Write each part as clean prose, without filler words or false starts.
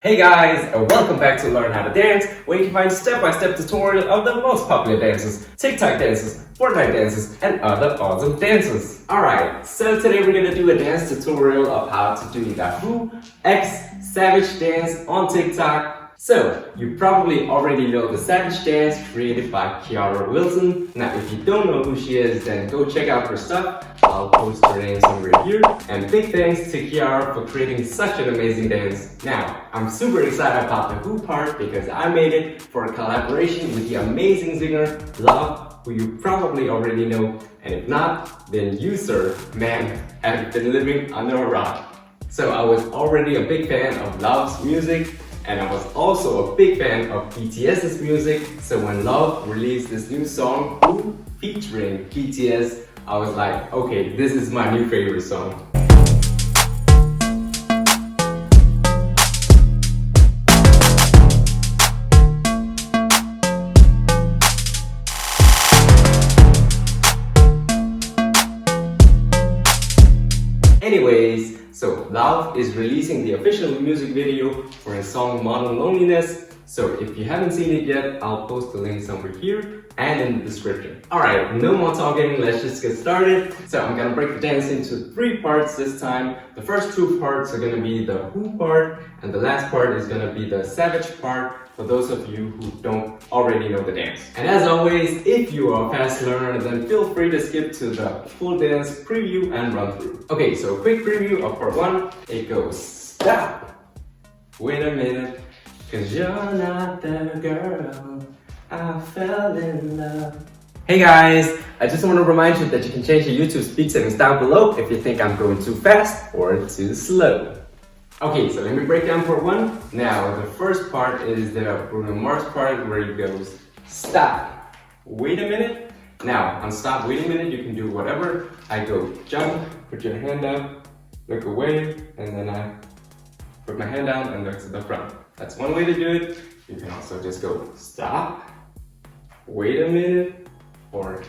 Hey guys, and welcome back to Learn How to Dance, where you can find step-by-step tutorial of the most popular dances, TikTok dances, Fortnite dances, and other awesome dances. Alright, so today we're gonna do a dance tutorial of how to do the Who X Savage dance on TikTok. So, you probably already know the Savage dance created by Keara Wilson. Now, if you don't know who she is, then go check out her stuff. I'll post her name somewhere here. And big thanks to Keara for creating such an amazing dance. Now, I'm super excited about the Who part because I made it for a collaboration with the amazing singer Lauv, who you probably already know. And if not, then you, sir, man, have been living under a rock. So I was already a big fan of Lauv's music, and I was also a big fan of BTS's music. So when Lauv released this new song, Who, featuring BTS, I was like, okay, this is my new favorite song. Anyways, so Lauv is releasing the official music video for his song Modern Loneliness. So if you haven't seen it yet, I'll post the link somewhere here and in the description. Alright, no more talking, let's just get started. So I'm gonna break the dance into 3 parts this time. The first 2 parts are gonna be the Who part, and the last part is gonna be the Savage part, for those of you who don't already know the dance. And as always, if you are a fast learner, then feel free to skip to the full dance preview and run through. Okay, so a quick preview of part 1. It goes, stop, wait a minute, 'cause you're not the girl I fell in love. Hey guys, I just want to remind you that you can change your YouTube speed settings down below if you think I'm going too fast or too slow. Okay, so let me break down part 1. Now, the first part is the Bruno Mars part where it goes, stop, wait a minute. Now, on stop, wait a minute, you can do whatever. I go jump, put your hand up, look away, and then I put my hand down and look to the front. That's one way to do it. You can also just go stop, wait a minute, or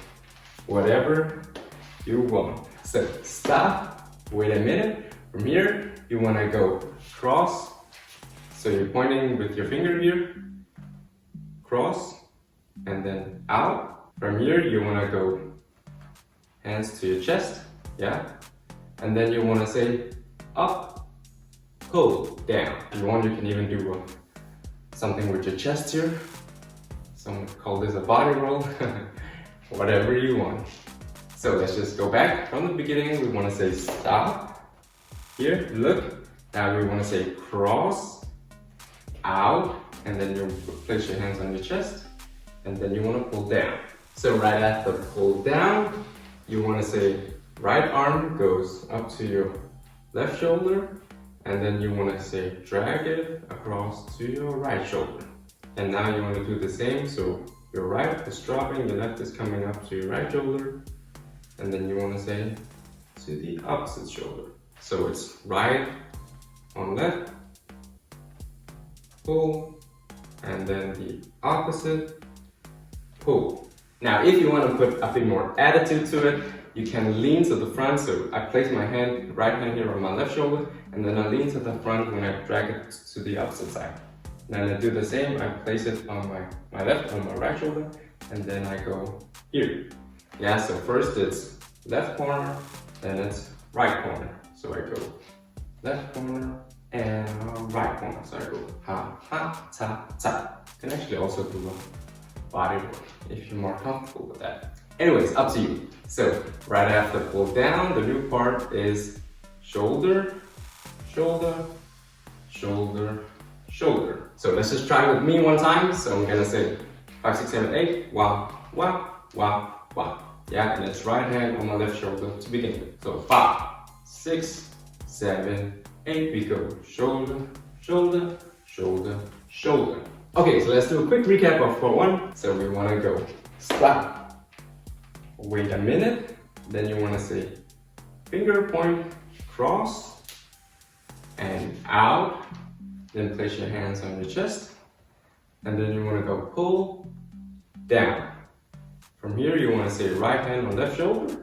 whatever you want. So stop, wait a minute. From here, you want to go cross. So you're pointing with your finger here, cross, and then out. From here, you want to go hands to your chest, yeah? And then you want to say up, pull, down. If you want, you can even do something with your chest here. Some call this a body roll. Whatever you want. So let's just go back from the beginning. We want to say stop. Here, look. Now we want to say cross, out, and then you place your hands on your chest, and then you want to pull down. So right after pull down, you want to say right arm goes up to your left shoulder, and then you want to say drag it across to your right shoulder. And now you want to do the same, so your right is dropping, your left is coming up to your right shoulder, and then you want to say to the opposite shoulder. So it's right on left, pull, and then the opposite, pull. Now if you want to put a bit more attitude to it, you can lean to the front. So I place my hand, right hand here on my left shoulder, and then I lean to the front when I drag it to the opposite side. Then I do the same, I place it on my left, on my right shoulder, and then I go here. Yeah, so first it's left corner, then it's right corner. So I go left corner and right corner. So I go ha, ha, ta, ta. You can actually also do a body roll if you're more comfortable with that. Anyways, up to you. So right after pull down, the new part is shoulder, shoulder, shoulder, shoulder. So let's just try with me one time. So I'm gonna say 5, 6, 7, 8. Wah, wah, wah, wah. Yeah, and it's right hand on my left shoulder to begin with. So 5, 6, 7, 8. We go shoulder, shoulder, shoulder, shoulder. Okay, so let's do a quick recap of part 1. So we want to go stop, wait a minute. Then you want to say finger point, cross, and out. Then place your hands on your chest, and then you want to go pull, down. From here you want to say right hand on left shoulder,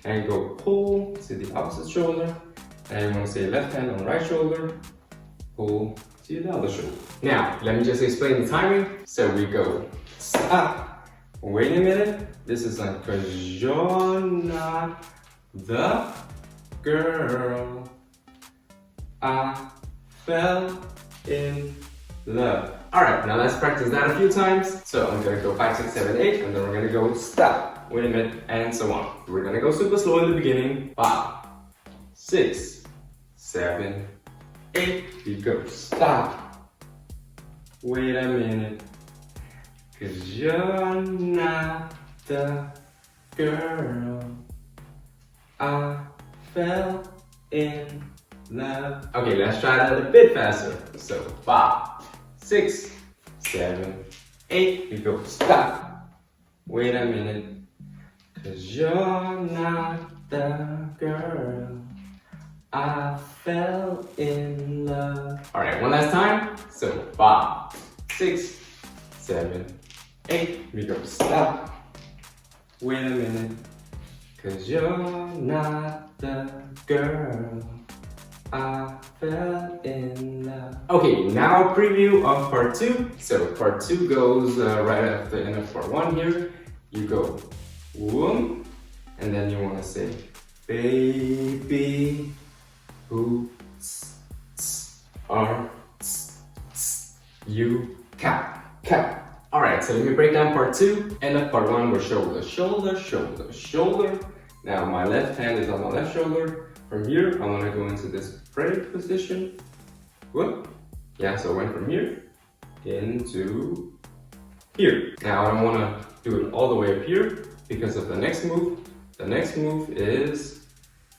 and go pull to the opposite shoulder, and you want to say left hand on right shoulder, pull to the other shoulder. Now, let me just explain the timing. So we go stop. Wait a minute. This is like, cause you're not the girl I fell in love. Alright, now let's practice that a few times. So I'm gonna go 5, 6, 7, 8, and then we're gonna go stop. Wait a minute, and so on. We're gonna go super slow in the beginning. 5, 6, 7, 8. We go stop. Wait a minute, cause you're not the girl I fell in love. Okay, let's try that a bit faster. So 5, 6, 7, 8. We go stop. Wait a minute, cause you're not the girl I fell in love. Alright, one last time. So 5, 6, 7, 8. We go stop. Wait a minute, cause you're not the girl I fell in love. Okay, now preview of part 2. So part 2 goes right after the end of part 1 here. You go whoom, and then you want to say baby who are you cap. Alright, so let me break down part 2. End of part 1 with shoulder, shoulder, shoulder, shoulder. Now my left hand is on my left shoulder. From here, I want to go into this pray position. Whoop. Yeah, so I went from here into here. Now I don't want to do it all the way up here because of the next move. The next move is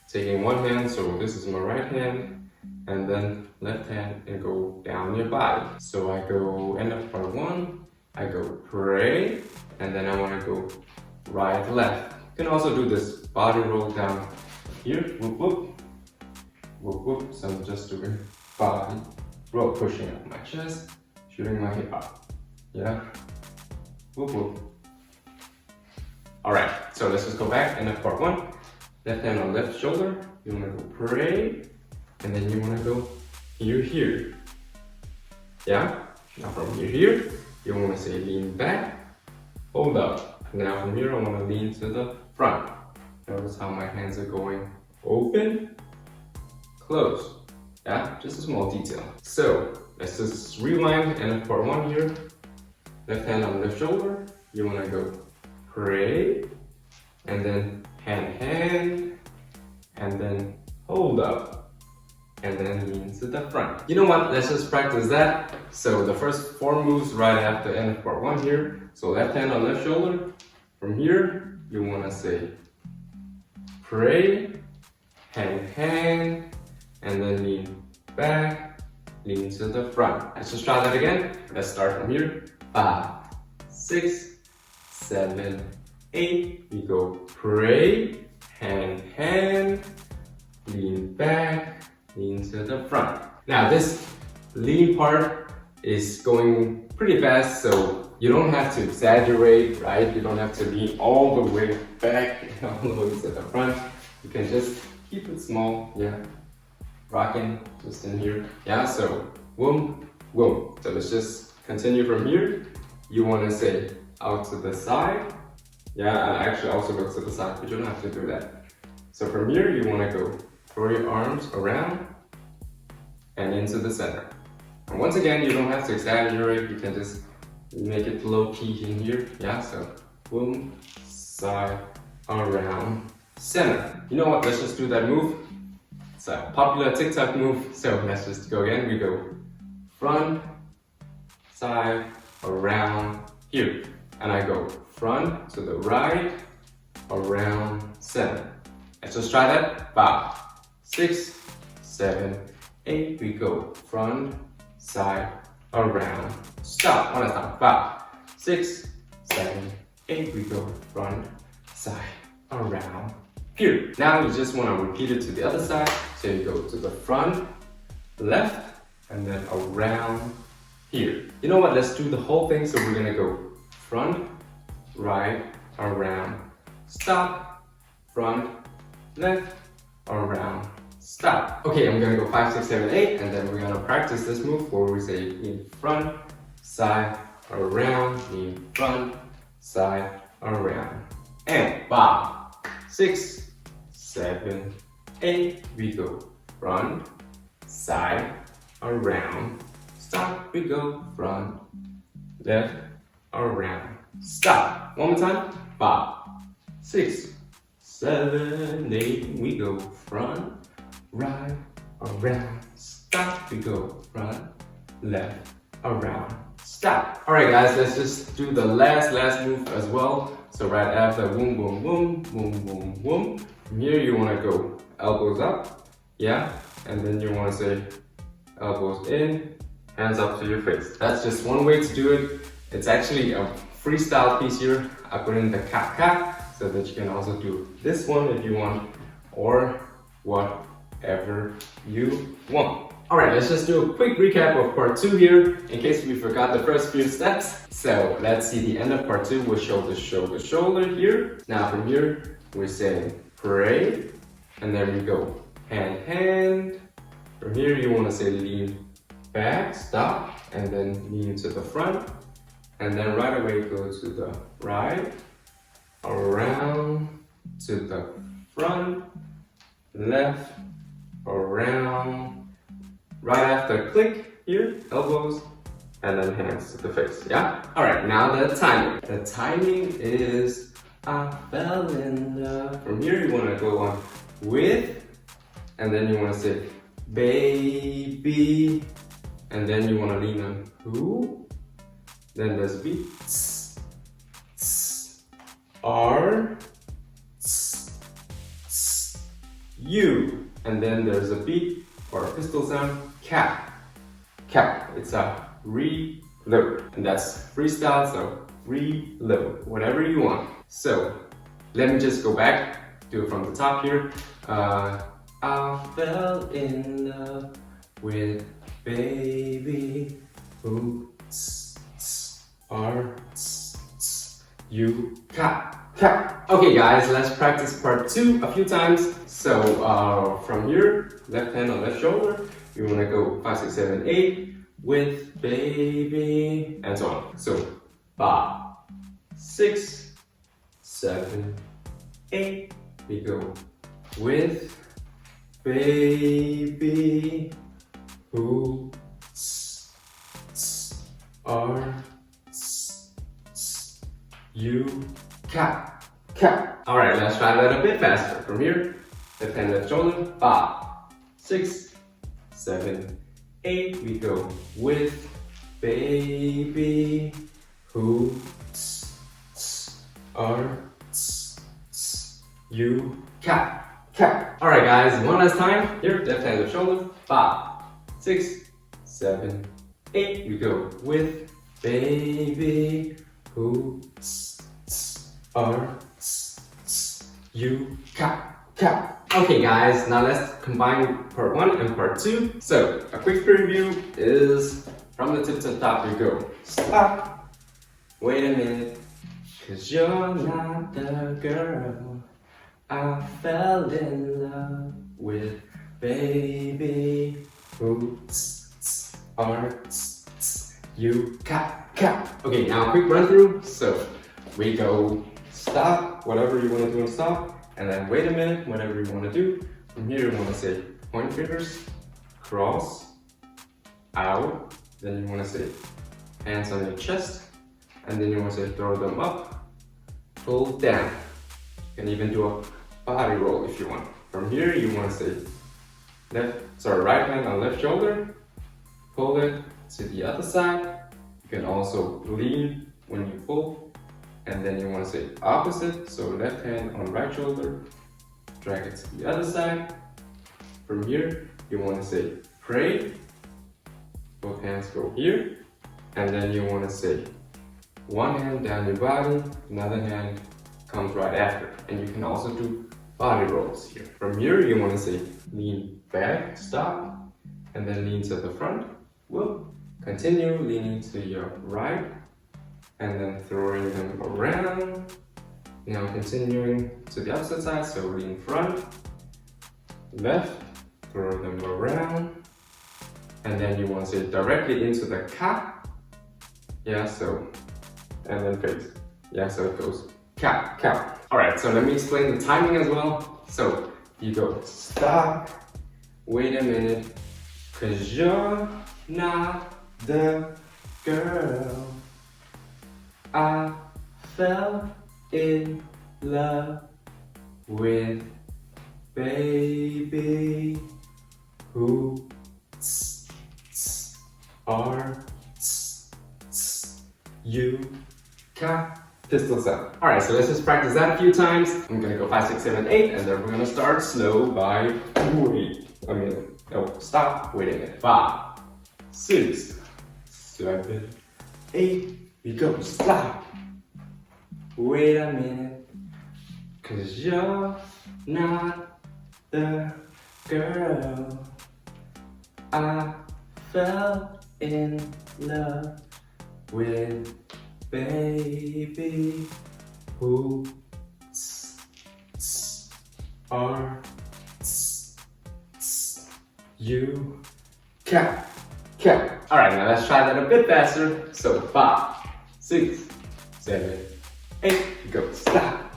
taking one hand, so this is my right hand, and then left hand and go down your body. So I go end of part 1, I go pray, and then I want to go right, left. You can also do this body roll down here, whoop whoop, whoop whoop. So I'm just doing body roll, pushing up my chest, shooting my hip up. Yeah, whoop whoop. Alright, so let's just go back. End of part 1, left hand on left shoulder. You want to go pray, and then you want to go here. Yeah, now from here, you want to say lean back, hold up. Now from here, I want to lean to the front. Notice how my hands are going open, close. Yeah, just a small detail. So let's just rewind. End of part 1 here. Left hand on left shoulder. You want to go pray, and then hand, and then hold up, and then lean to the front. You know what? Let's just practice that. So the first 4 moves right after end of part 1 here. So left hand on left shoulder. From here, you want to say pray, hand, and then lean back, lean to the front. Let's just try that again. Let's start from here. 5, 6, 7, 8. We go pray, hand, lean back, lean to the front. Now this lean part is going pretty fast, so you don't have to exaggerate, right? You don't have to lean all the way back and all the way to the front. You can just keep it small, yeah. Rocking just in here. Yeah, so whoom, whoom. So let's just continue from here. You want to say out to the side. Yeah, and actually also go to the side, but you don't have to do that. So from here, you want to go throw your arms around and into the center. And once again, you don't have to exaggerate. You can just make it low key in here. Yeah, so boom, side, around, center. You know what? Let's just do that move. It's a popular TikTok move. So let's just go again. We go front, side, around, here. And I go front to the right, around, center. Let's just try that. 5, 6, 7, 8. We go front, side, around, stop. One last time. 5, 6, 7, 8. We go front, side, around, here. Now you just want to repeat it to the other side. So you go to the front, left, and then around here. You know what? Let's do the whole thing. So we're gonna go front, right, around, stop, front, left, around, stop. Okay, I'm gonna go 5, 6, 7, 8, and then we're gonna practice this move where we say lean front, side, around, lean front, side, around. And 5, 6, 7, 8, we go front, side, around, stop, we go front, left, around, stop. One more time. 5, 6, 7, 8, we go front, right, around, stop, we go front, left, around, stop. All right, guys, let's just do the last move as well. So right after boom, boom, boom, boom, boom, boom. From here, you want to go elbows up, yeah, and then you want to say elbows in, hands up to your face. That's just one way to do it. It's actually a freestyle piece here. I put in the ka so that you can also do this one if you want, or whatever you want. All right, let's just do a quick recap of part 2 here, in case we forgot the first few steps. So let's see the end of part 2 with shoulder, shoulder, shoulder here. Now from here, we're saying pray, and then we go hand, hand. From here, you want to say lean back, stop, and then lean to the front. And then right away, go to the right, around, to the front, left, around. Right after click here, elbows, and then hands to the face, yeah? All right, now the timing. The timing is I fell in love. From here, you wanna go on with, and then you wanna say baby, and then you wanna lean on who, then there's beat, tss, tss, R, tss, tss, you, and then there's a beat or a pistol sound, cap, cap. It's a reload, and that's freestyle, so reload, whatever you want. So let me just go back, do it from the top here. I fell in love with baby who are you cap, cap. Okay guys, let's practice part 2 a few times. So from here, left hand on left shoulder, you wanna go 5, 6, 7, 8 with baby, and so on. So 5, 6, 7, 8, we go with baby who are you cap, cap. All right, let's try that a bit faster. From here, left hand, left shoulder, 5, 6, 7, 8, we go with baby who are you cap, cap. All right guys, one last time. Here, left hand, left shoulder, 5, 6, 7, 8, we go with baby who are you cap, cap. Okay guys, now let's combine part 1 and part 2. So a quick preview is from the tip to the top, you go stop, wait a minute, cause you're not the girl I fell in love with, baby who are you cap, cap. Okay, now a quick run through. So we go stop, whatever you want to do and stop, and then wait a minute, whatever you want to do. From here you want to say point fingers, cross, out, then you want to say hands on your chest, and then you want to say throw them up, pull down. You can even do a body roll if you want. From here you want to say right hand on left shoulder, pull it to the other side. You can also lean when you pull, and then you want to say opposite, so left hand on right shoulder, drag it to the other side. From here you want to say pray, both hands go here, and then you want to say one hand down your body, another hand comes right after, and you can also do body rolls here. From here you want to say lean back, stop, and then lean to the front. Whoop. Continue leaning to your right, and then throwing them around. Now continuing to the opposite side, so lean front, left, throw them around, and then you want to say directly into the ka. Yeah, so, and then face. Yeah, so it goes ka, ka. Alright, so let me explain the timing as well. So, you go stop, wait a minute, cause you're not the girl I fell in love with, baby. Who are you? Ka. Pistol sound. Alright, so let's just practice that a few times. I'm gonna go 5, 6, 7, 8, and then we're gonna start slow by wait a minute. No, stop, wait a minute. 5, 6, 7, 8. We go, stop. Wait a minute. Cause you're not the girl I fell in love with, baby. Who are you? Cat, cat. Alright, now let's try that a bit faster. So 5, 6, 7, 8. Go, stop.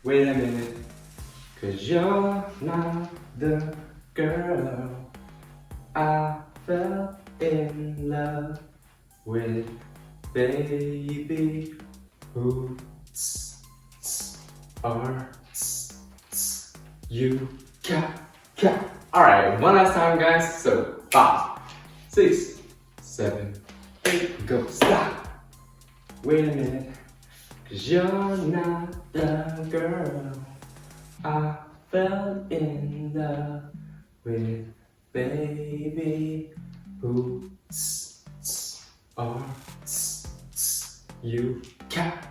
Wait a minute. Cause you're not the girl I fell in love with, baby. Who are you? Cat, cat. Alright, one last time, guys. So 5, 6, 7, 8. Go, stop. Wait a minute. Cause you're not the girl I fell in love with, baby. Who are you? Cat.